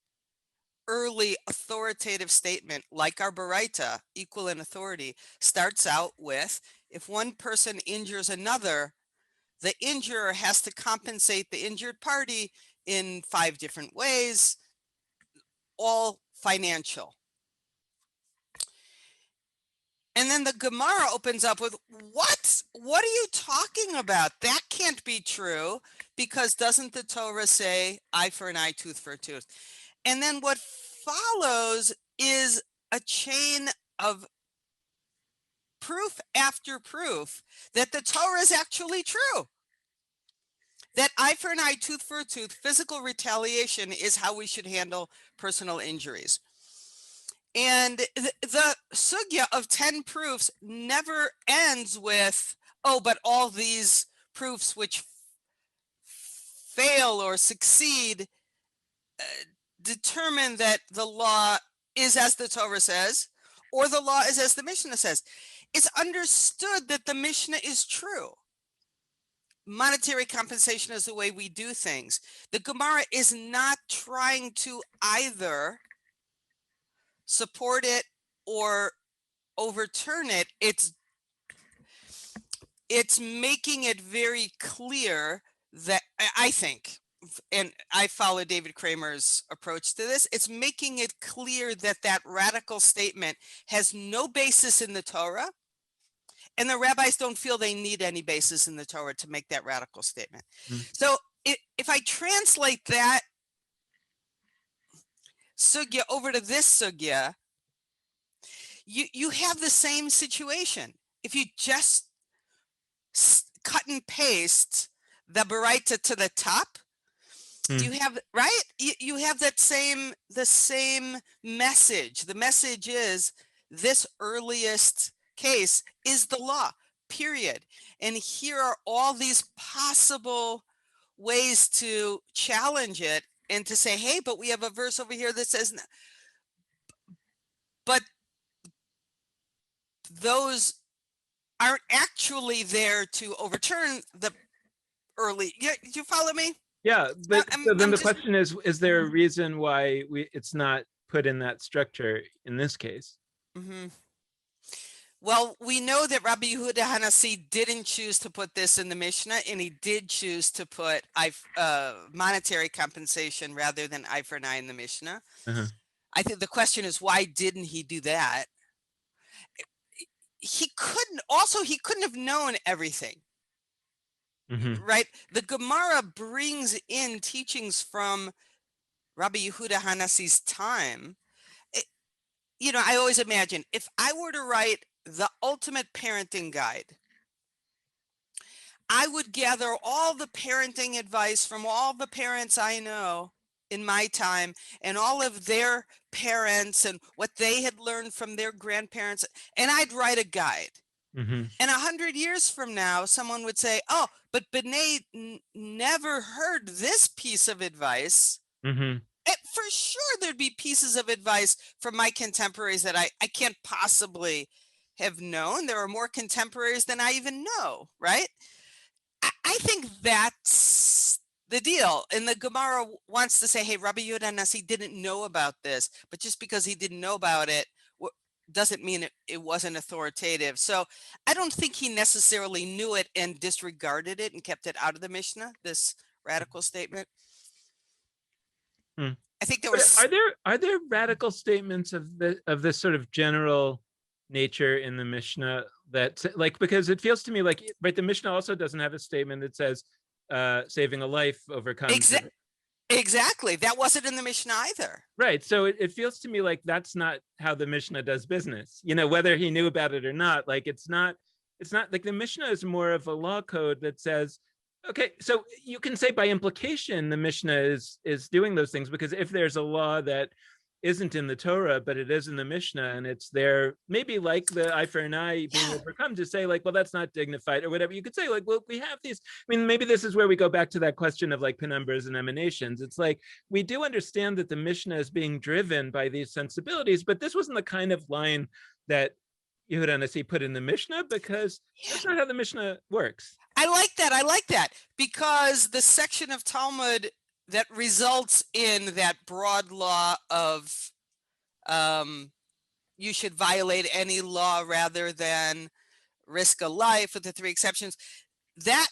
early authoritative statement, like our Baraita, equal in authority, starts out with, if one person injures another, the injurer has to compensate the injured party in 5 different ways, all financial. And then the Gemara opens up with, what? What are you talking about? That can't be true, because doesn't the Torah say eye for an eye, tooth for a tooth? And then what follows is a chain of proof after proof that the Torah is actually true. That eye for an eye, tooth for a tooth, physical retaliation is how we should handle personal injuries. And the sugya of 10 proofs never ends with, oh, but all these proofs which fail or succeed determine that the law is as the Torah says, or the law is as the Mishnah says. It's understood that the Mishnah is true. Monetary compensation is the way we do things. The Gemara is not trying to either support it or overturn it. It's making it very clear that, I think, and I follow David Kramer's approach to this, it's making it clear that that radical statement has no basis in the Torah, and the rabbis don't feel they need any basis in the Torah to make that radical statement. So if I translate that sugya over to this sugya, you have the same situation. If you just cut and paste the Baraita to the top, you have, right? You have the same message. The message is this earliest case is the law, period. And here are all these possible ways to challenge it and to say, hey, but we have a verse over here that says, but those aren't actually there to overturn the early. Yeah, you follow me? Yeah, but so then I'm the just. question is there a reason why it's not put in that structure in this case? Mhm. Well, we know that Rabbi Yehuda Hanasi didn't choose to put this in the Mishnah, and he did choose to put monetary compensation rather than eye for an eye in the Mishnah. Uh-huh. I think the question is, why didn't he do that? He couldn't have known everything, Mm-hmm. right? The Gemara brings in teachings from Rabbi Yehuda Hanasi's time. I always imagine if I were to write the ultimate parenting guide, I would gather all the parenting advice from all the parents I know in my time and all of their parents and what they had learned from their grandparents, and I'd write a guide. Mm-hmm. And 100 years from now, someone would say, oh, but B'nai never heard this piece of advice. Mm-hmm. For sure, there'd be pieces of advice from my contemporaries that I can't possibly have known. There are more contemporaries than I even know, right? I think that's the deal. And the Gemara wants to say, hey, Rabbi Yehuda Nasi didn't know about this, but just because he didn't know about it doesn't mean it wasn't authoritative. So I don't think he necessarily knew it and disregarded it and kept it out of the Mishnah, this radical statement. Hmm. I think there But was. are there radical statements of this sort of general nature in the Mishnah that, like, because it feels to me like, right, the Mishnah also doesn't have a statement that says saving a life overcomes Exactly. That wasn't in the Mishnah either. right. So it feels to me like that's not how the Mishnah does business. Whether he knew about it or not, like it's not like the Mishnah is more of a law code that says, okay, so you can say by implication the Mishnah is doing those things, because if there's a law that isn't in the Torah, but it is in the Mishnah, and it's there, maybe like the eye for an eye being Yeah. overcome, to say like, well, that's not dignified or whatever. You could say like, well, we have these. I mean, maybe this is where we go back to that question of like penumbras and emanations. It's like we do understand that the Mishnah is being driven by these sensibilities, but this wasn't the kind of line that Yehuda Nasi put in the Mishnah, because that's Yeah. not how the Mishnah works. I like that. I like that because the section of Talmud that results in that broad law of you should violate any law rather than risk a life, with the three exceptions, that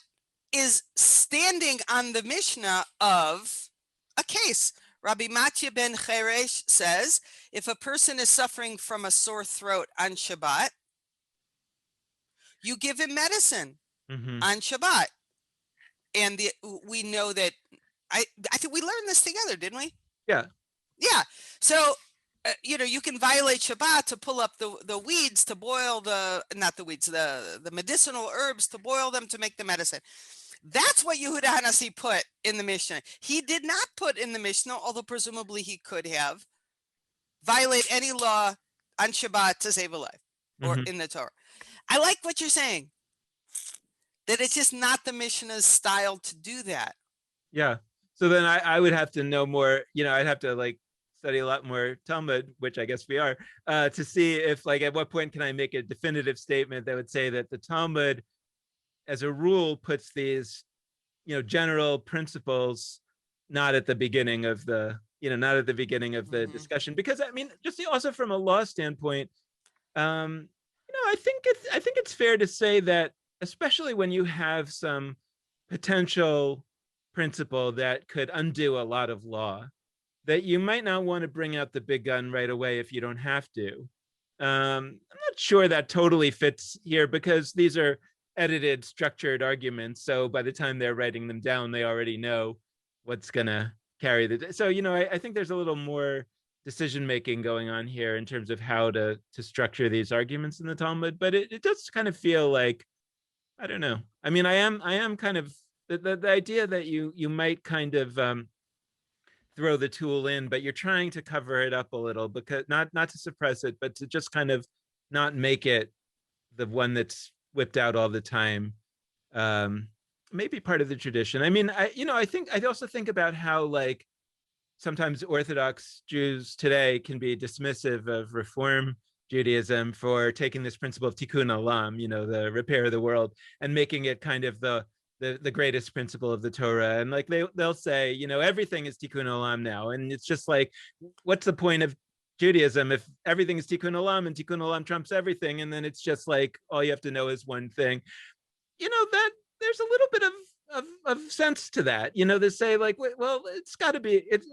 is standing on the Mishnah of a case. Rabbi Matya ben Cheresh says, if a person is suffering from a sore throat on Shabbat, you give him medicine Mm-hmm. on Shabbat. And we know that I think we learned this together, didn't we? Yeah. Yeah. So you can violate Shabbat to pull up the weeds to boil not the weeds, the medicinal herbs to boil them to make the medicine. That's what Yehuda Hanasi put in the Mishnah. He did not put in the Mishnah, although presumably he could have, violate any law on Shabbat to save a life or Mm-hmm. in the Torah. I like what you're saying, that it's just not the Mishnah's style to do that. Yeah. So then I would have to know more, I'd have to like study a lot more Talmud, which I guess we are, to see if like at what point can I make a definitive statement that would say that the Talmud as a rule puts these, general principles not at the beginning of the, not at the beginning of the Mm-hmm. discussion. Because I mean, just also from a law standpoint, I think it's fair to say that, especially when you have some potential principle that could undo a lot of law, that you might not want to bring out the big gun right away if you don't have to. I'm not sure that totally fits here, because these are edited, structured arguments. So by the time they're writing them down, they already know what's going to carry the. So, I think there's a little more decision making going on here in terms of how to structure these arguments in the Talmud. But it does kind of feel like, I don't know. I mean, I am kind of the idea that you might kind of throw the tool in, but you're trying to cover it up a little, because not to suppress it, but to just kind of not make it the one that's whipped out all the time. Um, maybe part of the tradition. I mean, I also think about how like sometimes Orthodox Jews today can be dismissive of Reform Judaism for taking this principle of tikkun olam, the repair of the world, and making it kind of the greatest principle of the Torah. And like they'll say, everything is tikkun olam now, and it's just like, what's the point of Judaism if everything is tikkun olam and tikkun olam trumps everything, and then it's just like all you have to know is one thing. That there's a little bit of sense to that. They say like, well, it's got to be it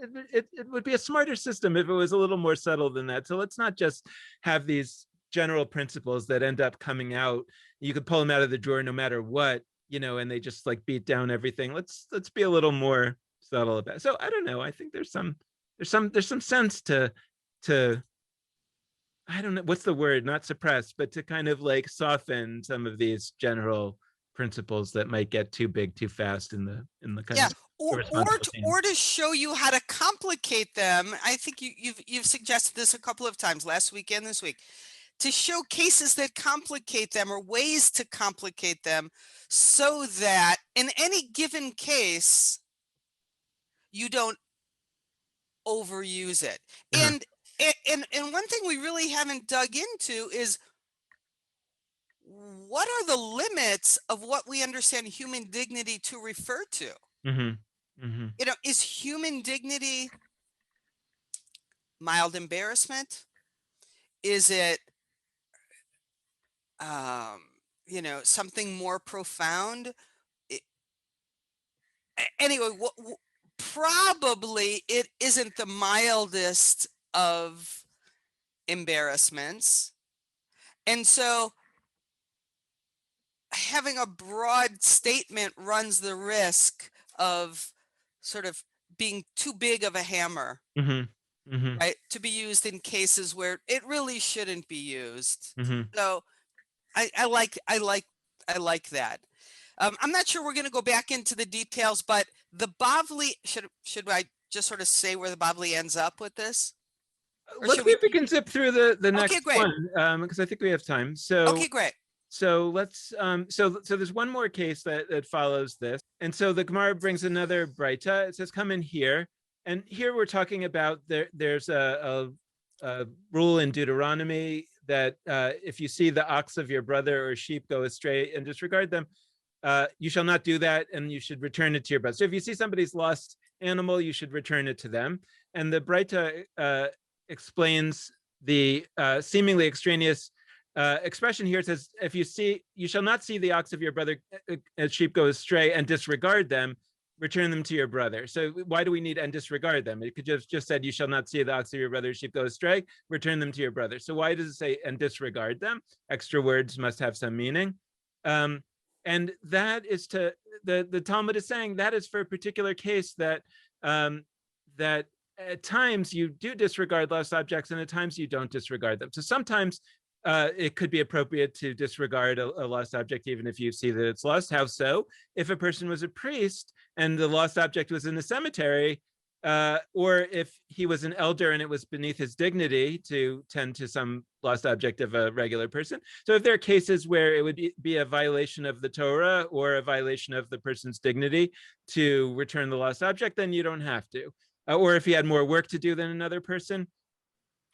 would be a smarter system if it was a little more subtle than that. So let's not just have these general principles that end up coming out. You could pull them out of the drawer no matter what, and they just like beat down everything. Let's be a little more subtle about it. So I don't know. I think there's some sense to I don't know what's the word, not suppress, but to kind of like soften some of these general principles that might get too big too fast in the kind Yeah, of or irresponsible or to show you how to complicate them. I think you've suggested this a couple of times last week and this week, to show cases that complicate them or ways to complicate them, so that in any given case you don't overuse it. Uh-huh. And one thing we really haven't dug into is, what are the limits of what we understand human dignity to refer to? Mm-hmm. Mm-hmm. Is human dignity mild embarrassment? Is it, something more profound? Anyway, probably it isn't the mildest of embarrassments. And so having a broad statement runs the risk of sort of being too big of a hammer, Mm-hmm. Mm-hmm. right, to be used in cases where it really shouldn't be used. Mm-hmm. So I like that. I'm not sure we're going to go back into the details, but the Bavli, should I just sort of say where the Bavli ends up with this? Or Let's should see we? if we can zip through the Okay, next great. one, because I think we have time. So Okay, great. so let's so there's one more case that follows this, and so the Gemara brings another Breita. It says, "Come in here," and here we're talking about there's a rule in Deuteronomy that if you see the ox of your brother or sheep go astray and disregard them, you shall not do that, and you should return it to your brother. So if you see somebody's lost animal, you should return it to them. And the Breita explains the seemingly extraneous expression here. It says, if you shall not see the ox of your brother as sheep go astray and disregard them, return them to your brother. So why do we need and disregard them? It could just said, you shall not see the ox of your brother's sheep go astray, return them to your brother. So why does it say and disregard them? Extra words must have some meaning. And that is the Talmud is saying that is for a particular case that that at times you do disregard lost objects and at times you don't disregard them. So sometimes it could be appropriate to disregard a lost object even if you see that it's lost. How so? If a person was a priest and the lost object was in the cemetery, or if he was an elder and it was beneath his dignity to tend to some lost object of a regular person. So if there are cases where it would be a violation of the Torah or a violation of the person's dignity to return the lost object, then you don't have to. Or if he had more work to do than another person,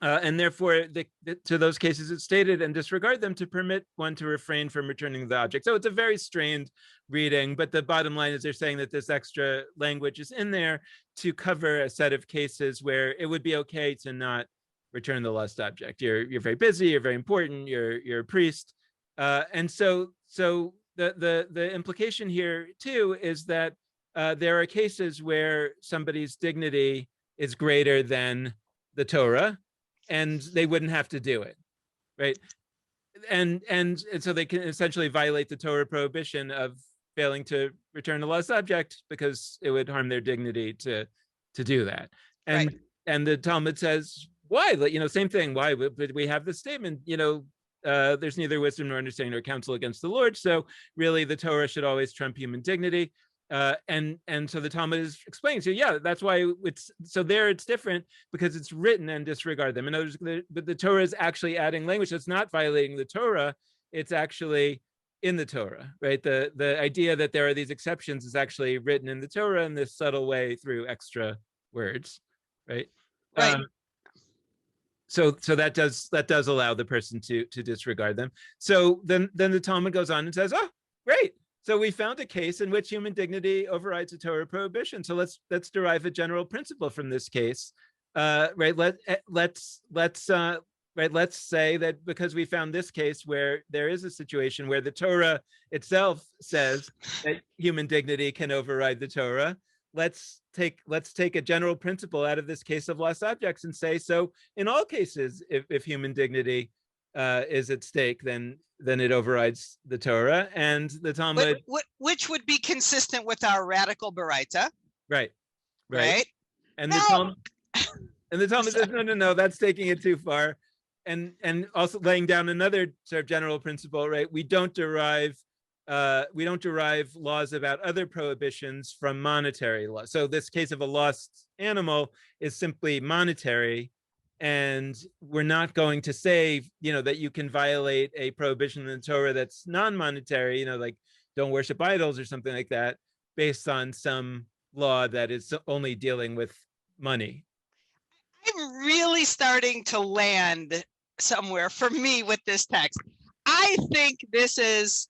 and therefore, to those cases, it's stated and disregard them to permit one to refrain from returning the object. So it's a very strained reading, but the bottom line is they're saying that this extra language is in there to cover a set of cases where it would be okay to not return the lost object. You're very busy, you're very important, you're a priest, and so the implication here too is that there are cases where somebody's dignity is greater than the Torah, and they wouldn't have to do it, right? And so they can essentially violate the Torah prohibition of failing to return a lost object because it would harm their dignity to do that. Right. And the Talmud says, why? Same thing. Why? But we have this statement, there's neither wisdom nor understanding nor counsel against the Lord. So really, the Torah should always trump human dignity. And so the Talmud is explaining. So yeah, that's why it's different because it's written and disregard them. In other words, but the Torah is actually adding language that's not violating the Torah. It's actually in the Torah, right? The idea that there are these exceptions is actually written in the Torah in this subtle way through extra words, right? Right. So that does allow the person to disregard them. So then the Talmud goes on and says, oh, great. So we found a case in which human dignity overrides a Torah prohibition. So let's derive a general principle from this case, right? Let's say that because we found this case where there is a situation where the Torah itself says that human dignity can override the Torah, let's take a general principle out of this case of lost objects and say, so in all cases, if human dignity is at stake, then it overrides the Torah. And the Talmud, which would be consistent with our radical baraita, right, right? And No. the Talmud says, no, that's taking it too far. And also laying down another sort of general principle, right? We don't derive laws about other prohibitions from monetary law. So this case of a lost animal is simply monetary, and we're not going to say, that you can violate a prohibition in the Torah that's non-monetary, like don't worship idols or something like that, based on some law that is only dealing with money. I'm really starting to land somewhere for me with this text. I think this is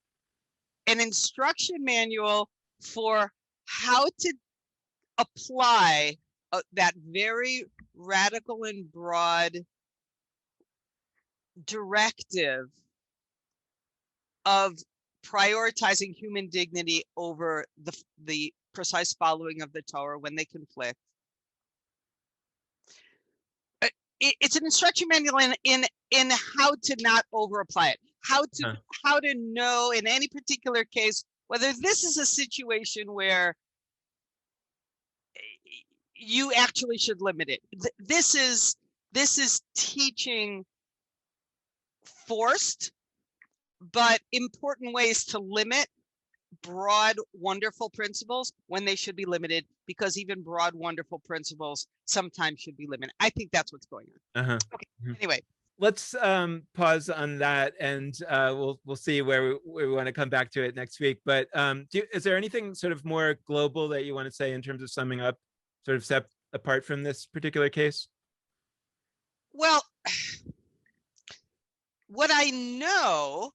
an instruction manual for how to apply that very radical and broad directive of prioritizing human dignity over the precise following of the Torah when they conflict. It's an instruction manual in how to not over apply it, how to know in any particular case whether this is a situation where you actually should limit it. This is teaching forced but important ways to limit broad, wonderful principles when they should be limited, because even broad, wonderful principles sometimes should be limited. I think that's what's going on. Okay. Anyway, let's pause on that, and we'll see where we want to come back to it next week. But is there anything sort of more global that you want to say in terms of summing up, sort of apart from this particular case? Well, what I know,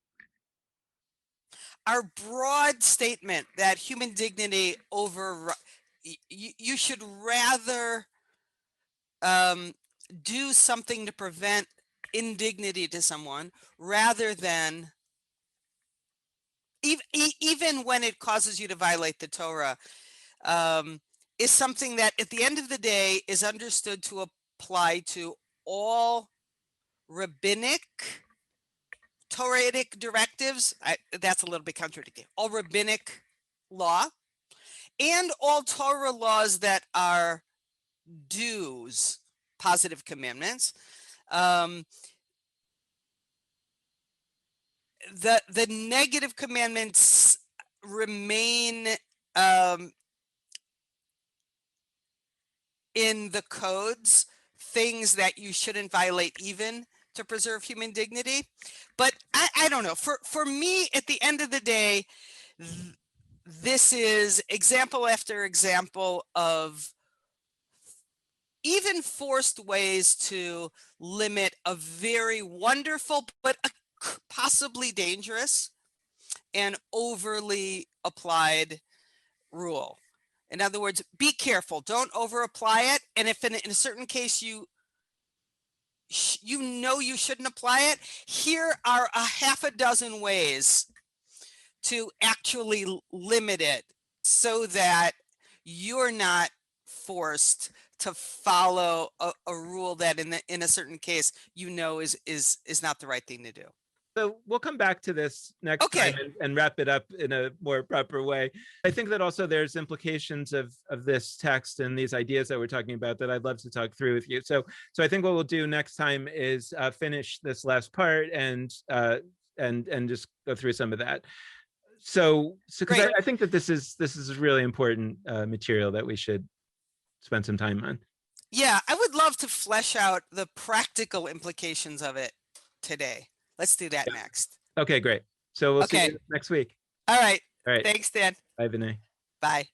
our broad statement that human dignity over, you should rather do something to prevent indignity to someone rather than, even when it causes you to violate the Torah, is something that at the end of the day is understood to apply to all rabbinic Toraitic directives. That's a little bit contradictory. All rabbinic law and all Torah laws that are dues, positive commandments. The negative commandments remain in the codes, things that you shouldn't violate even to preserve human dignity. But I don't know, for me, at the end of the day, this is example after example of even forced ways to limit a very wonderful but possibly dangerous and overly applied rule. In other words, be careful, don't over apply it. And if in a certain case you know you shouldn't apply it, here are a half a dozen ways to actually limit it so that you're not forced to follow a rule that in a certain case is not the right thing to do. So we'll come back to this next time and wrap it up in a more proper way. I think that also there's implications of this text and these ideas that we're talking about that I'd love to talk through with you. So I think what we'll do next time is finish this last part and just go through some of that. So because I think that this is really important material that we should spend some time on. Yeah, I would love to flesh out the practical implications of it today. Let's do that next. Okay, great. So we'll see Okay. you next week. All right. All right. Thanks, Dan. Bye, Vinay. Bye.